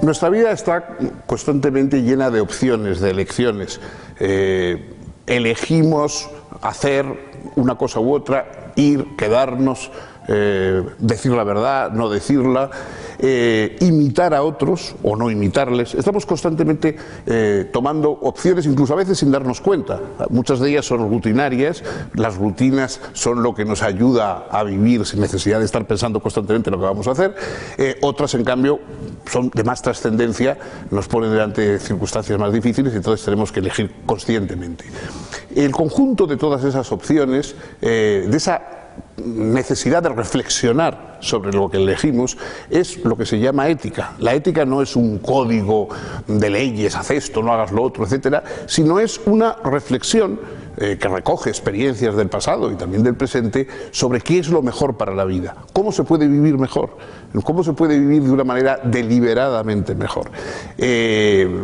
Nuestra vida está constantemente llena de opciones, de elecciones. Elegimos hacer una cosa u otra, ir, quedarnos, decir la verdad, no decirla, imitar a otros o no imitarles. Estamos constantemente tomando opciones, incluso a veces sin darnos cuenta. Muchas de ellas son rutinarias, las rutinas son lo que nos ayuda a vivir sin necesidad de estar pensando constantemente en lo que vamos a hacer. Otras, en cambio, son de más trascendencia, nos ponen delante circunstancias más difíciles y entonces tenemos que elegir conscientemente. El conjunto de todas esas opciones, de esa necesidad de reflexionar sobre lo que elegimos, es lo que se llama ética. La ética no es un código de leyes, haz esto, no hagas lo otro, etcétera, sino es una reflexión que recoge experiencias del pasado y también del presente sobre qué es lo mejor para la vida, cómo se puede vivir mejor, cómo se puede vivir de una manera deliberadamente mejor.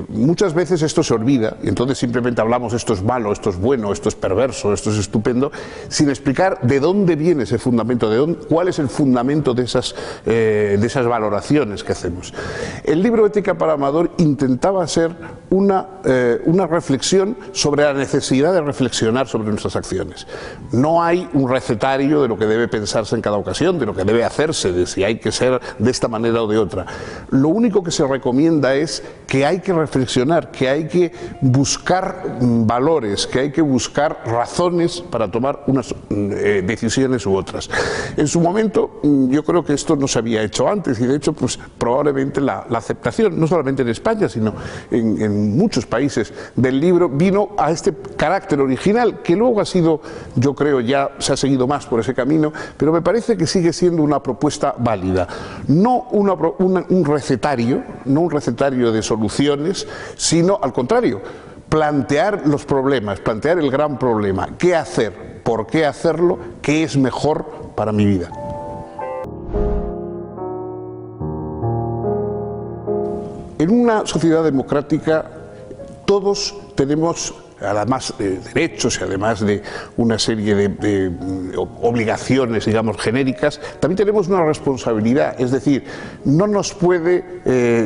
Muchas veces esto se olvida y entonces simplemente hablamos esto es malo, esto es bueno, esto es perverso, esto es estupendo, sin explicar de dónde viene ese fundamento, cuál es el fundamento de esas valoraciones que hacemos. El libro Ética para Amador intentaba hacer una reflexión sobre la necesidad de reflexionar sobre nuestras acciones. No hay un recetario de lo que debe pensarse en cada ocasión, de lo que debe hacerse, de si hay que ser de esta manera o de otra. Lo único que se recomienda es que hay que reflexionar, que hay que buscar valores, que hay que buscar razones para tomar unas decisiones u otras. En su momento, yo creo que esto no se había hecho antes y de hecho, pues probablemente la aceptación, no solamente en España, sino en muchos países del libro, vino a este carácter original, que luego ha sido, yo creo, ya se ha seguido más por ese camino, pero me parece que sigue siendo una propuesta válida. No un recetario, no un recetario de soluciones, sino al contrario, plantear los problemas, plantear el gran problema, qué hacer, por qué hacerlo, qué es mejor para mi vida. En una sociedad democrática todos tenemos, además de derechos y además de una serie de obligaciones, digamos, genéricas, también tenemos una responsabilidad, es decir, no nos puede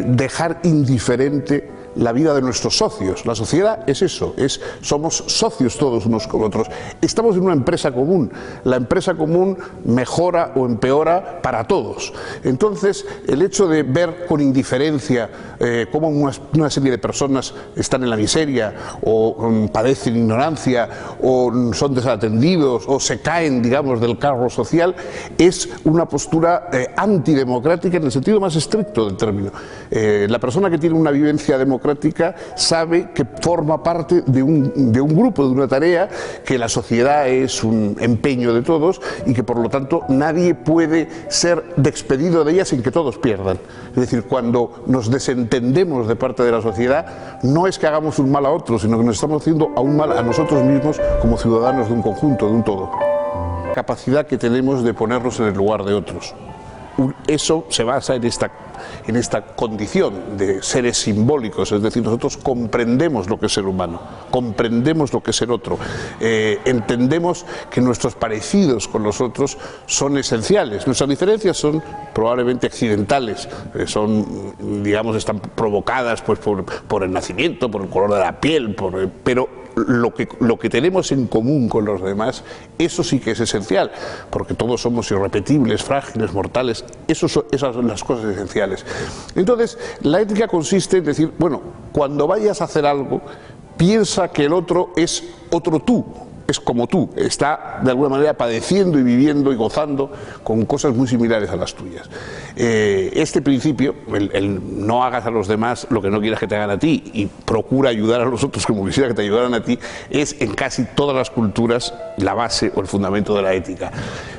dejar indiferente la vida de nuestros socios. La sociedad es eso, somos socios todos unos con otros. Estamos en una empresa común. La empresa común mejora o empeora para todos. Entonces, el hecho de ver con indiferencia cómo una serie de personas están en la miseria o padecen ignorancia o son desatendidos o se caen, digamos, del carro social, es una postura antidemocrática en el sentido más estricto del término. La persona que tiene una vivencia democrática sabe que forma parte de un grupo, de una tarea, que la sociedad es un empeño de todos y que por lo tanto nadie puede ser despedido de ella sin que todos pierdan. Es decir, cuando nos desentendemos de parte de la sociedad, no es que hagamos un mal a otros, sino que nos estamos haciendo a un mal a nosotros mismos como ciudadanos de un conjunto, de un todo. La capacidad que tenemos de ponernos en el lugar de otros. Eso se basa en esta condición de seres simbólicos, es decir, nosotros comprendemos lo que es ser humano, comprendemos lo que es ser otro, entendemos que nuestros parecidos con los otros son esenciales, nuestras diferencias son probablemente accidentales, digamos, están provocadas pues por el nacimiento, por el color de la piel, pero lo que tenemos en común con los demás, eso sí que es esencial, porque todos somos irrepetibles, frágiles, mortales, esas son las cosas esenciales. Entonces, la ética consiste en decir, bueno, cuando vayas a hacer algo, piensa que el otro es otro tú, es como tú, está de alguna manera padeciendo y viviendo y gozando con cosas muy similares a las tuyas. Este principio, el no hagas a los demás lo que no quieras que te hagan a ti y procura ayudar a los otros como quisiera que te ayudaran a ti, es en casi todas las culturas la base o el fundamento de la ética.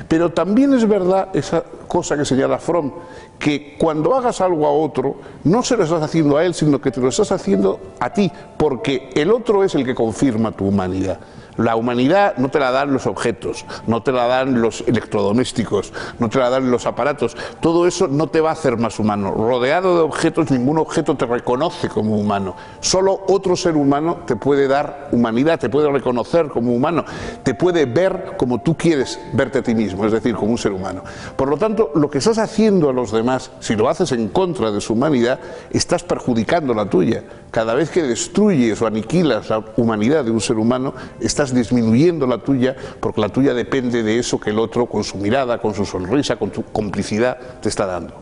Pero también es verdad esa cosa que señala Fromm, que cuando hagas algo a otro, no se lo estás haciendo a él, sino que te lo estás haciendo a ti, porque el otro es el que confirma tu humanidad. La humanidad no te la dan los objetos, no te la dan los electrodomésticos, no te la dan los aparatos. Todo eso no te va a hacer más humano. Rodeado de objetos, ningún objeto te reconoce como humano. Solo otro ser humano te puede dar humanidad, te puede reconocer como humano, te puede ver como tú quieres verte a ti mismo, es decir, como un ser humano. Por lo tanto, lo que estás haciendo a los demás, si lo haces en contra de su humanidad, estás perjudicando la tuya. Cada vez que destruyes o aniquilas la humanidad de un ser humano, estás disminuyendo la tuya, porque la tuya depende de eso que el otro, con su mirada, con su sonrisa, con su complicidad, te está dando.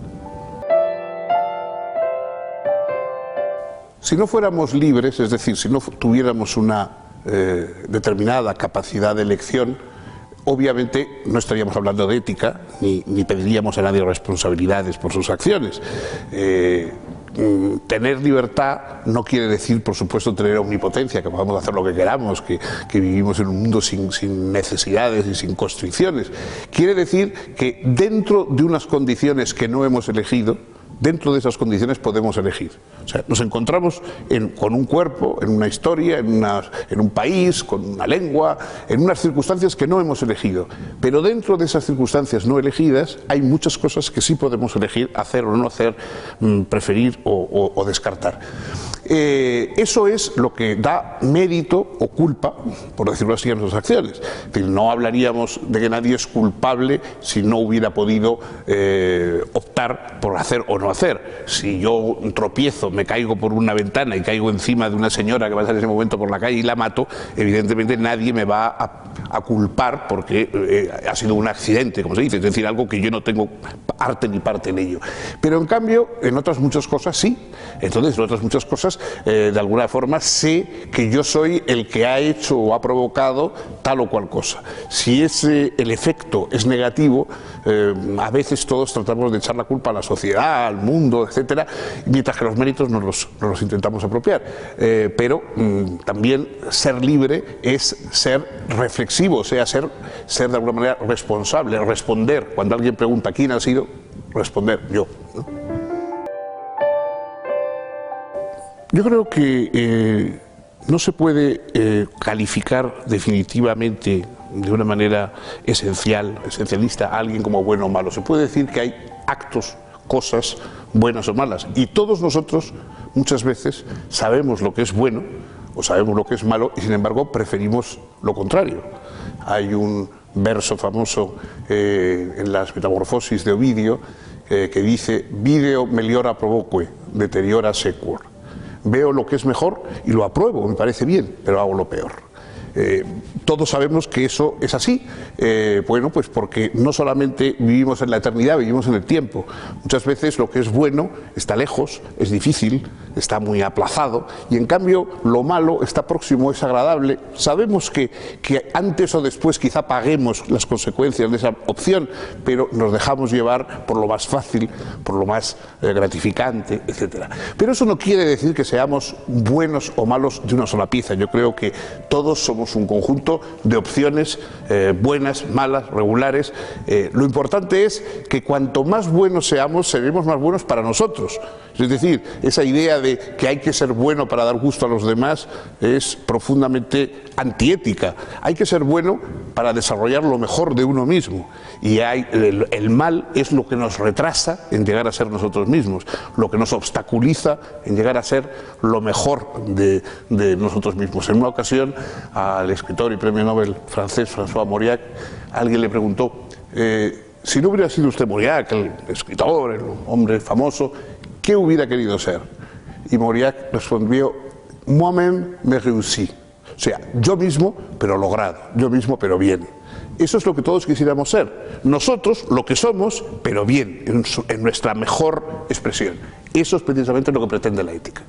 Si no fuéramos libres, es decir, si no tuviéramos una determinada capacidad de elección, obviamente no estaríamos hablando de ética, ni pediríamos a nadie responsabilidades por sus acciones. Tener libertad no quiere decir, por supuesto, tener omnipotencia, que podamos hacer lo que queramos, que vivimos en un mundo sin necesidades y sin constricciones. Quiere decir que dentro de unas condiciones que no hemos elegido, dentro de esas condiciones podemos elegir. O sea, nos encontramos con un cuerpo, en una historia, en un país, con una lengua, en unas circunstancias que no hemos elegido. Pero dentro de esas circunstancias no elegidas hay muchas cosas que sí podemos elegir, hacer o no hacer, preferir o descartar. Eso es lo que da mérito o culpa, por decirlo así, a nuestras acciones. Es decir, no hablaríamos de que nadie es culpable si no hubiera podido optar por hacer o no hacer. Si yo tropiezo, me caigo por una ventana y caigo encima de una señora que va a estar en ese momento por la calle y la mato, evidentemente nadie me va a culpar porque ha sido un accidente, como se dice, es decir, algo que yo no tengo arte ni parte en ello. Pero en cambio, en otras muchas cosas sí. Entonces, en otras muchas cosas, de alguna forma, sé que yo soy el que ha hecho o ha provocado tal o cual cosa. Si el efecto es negativo, a veces todos tratamos de echar la culpa a la sociedad, al mundo, etcétera, mientras que los méritos nos los intentamos apropiar. Pero también ser libre es ser reflexivo, o sea, ser de alguna manera responsable, responder. Cuando alguien pregunta quién ha sido, responder yo, ¿no? Yo creo que no se puede calificar definitivamente de una manera esencialista a alguien como bueno o malo. Se puede decir que hay actos, cosas buenas o malas, y todos nosotros muchas veces sabemos lo que es bueno o sabemos lo que es malo y sin embargo preferimos lo contrario. Hay un verso famoso en las Metamorfosis de Ovidio que dice: video meliora provoque, deteriora sequor. Veo lo que es mejor y lo apruebo, me parece bien, pero hago lo peor. Todos sabemos que eso es así, bueno, pues porque no solamente vivimos en la eternidad, vivimos en el tiempo. Muchas veces lo que es bueno está lejos, es difícil, está muy aplazado, y en cambio lo malo está próximo, es agradable. Sabemos que antes o después quizá paguemos las consecuencias de esa opción, pero nos dejamos llevar por lo más fácil, por lo más gratificante, etcétera. Pero eso no quiere decir que seamos buenos o malos de una sola pieza. Yo creo que todos somos un conjunto de opciones buenas, malas, regulares. Lo importante es que cuanto más buenos seamos, seremos más buenos para nosotros. Es decir, esa idea de que hay que ser bueno para dar gusto a los demás es profundamente antiética. Hay que ser bueno para desarrollar lo mejor de uno mismo. Y el mal es lo que nos retrasa en llegar a ser nosotros mismos, lo que nos obstaculiza en llegar a ser lo mejor de nosotros mismos. En una ocasión, al escritor y premio Nobel francés François Mauriac, alguien le preguntó: si no hubiera sido usted Mauriac, el escritor, el hombre famoso, ¿qué hubiera querido ser? Y Mauriac respondió: moi-même me réussi. O sea, yo mismo, pero logrado, yo mismo, pero bien. Eso es lo que todos quisiéramos ser. Nosotros, lo que somos, pero bien, en nuestra mejor expresión. Eso es precisamente lo que pretende la ética.